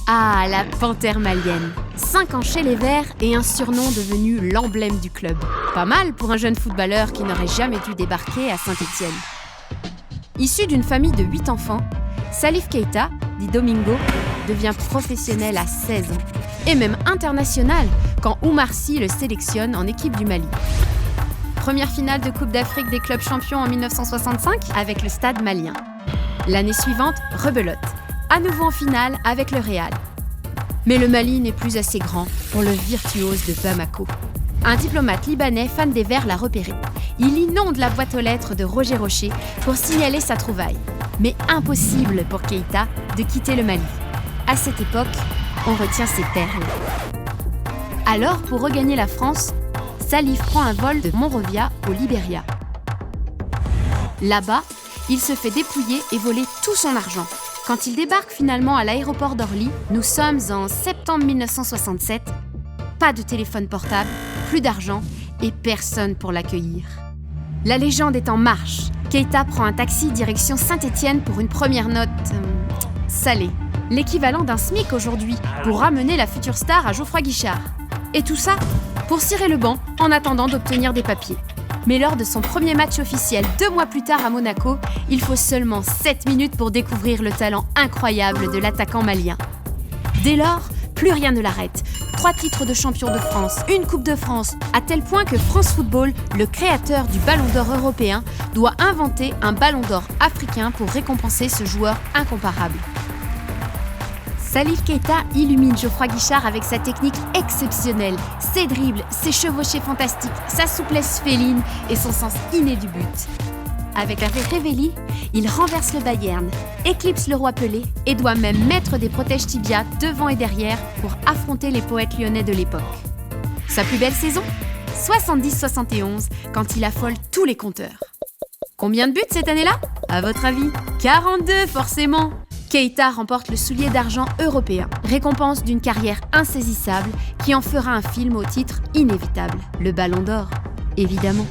Ah, la panthère malienne. 5 ans chez les Verts et un surnom devenu l'emblème du club. Pas mal pour un jeune footballeur qui n'aurait jamais dû débarquer à Saint-Étienne. Issu d'une famille de 8 enfants, Salif Keita, dit Domingo, devient professionnel à 16 ans. Et même international quand Oumar Sy le sélectionne en équipe du Mali. Première finale de Coupe d'Afrique des clubs champions en 1965 avec le Stade malien. L'année suivante, rebelote. À nouveau en finale avec le Real. Mais le Mali n'est plus assez grand pour le virtuose de Bamako. Un diplomate libanais fan des Verts l'a repéré. Il inonde la boîte aux lettres de Roger Rocher pour signaler sa trouvaille. Mais impossible pour Keita de quitter le Mali. À cette époque, on retient ses perles. Alors, pour regagner la France, Salif prend un vol de Monrovia au Libéria. Là-bas, il se fait dépouiller et voler tout son argent. Quand il débarque finalement à l'aéroport d'Orly, nous sommes en septembre 1967. Pas de téléphone portable, plus d'argent et personne pour l'accueillir. La légende est en marche. Keita prend un taxi direction Saint-Étienne pour une première note salée. L'équivalent d'un SMIC aujourd'hui pour ramener la future star à Geoffroy Guichard. Et tout ça pour cirer le banc en attendant d'obtenir des papiers. Mais lors de son premier match officiel 2 mois plus tard à Monaco, il faut seulement 7 minutes pour découvrir le talent incroyable de l'attaquant malien. Dès lors, plus rien ne l'arrête. 3 titres de champion de France, 1 Coupe de France, à tel point que France Football, le créateur du Ballon d'Or européen, doit inventer un Ballon d'Or africain pour récompenser ce joueur incomparable. Salif Keita illumine Geoffroy Guichard avec sa technique exceptionnelle, ses dribbles, ses chevauchées fantastiques, sa souplesse féline et son sens inné du but. Avec la Révéli, il renverse le Bayern, éclipse le Roi Pelé et doit même mettre des protèges tibias devant et derrière pour affronter les poètes lyonnais de l'époque. Sa plus belle saison ? 70-71, quand il affole tous les compteurs. Combien de buts cette année-là ? À votre avis ? 42 forcément ! Keita remporte le soulier d'argent européen, récompense d'une carrière insaisissable qui en fera un film au titre inévitable, le Ballon d'Or, évidemment.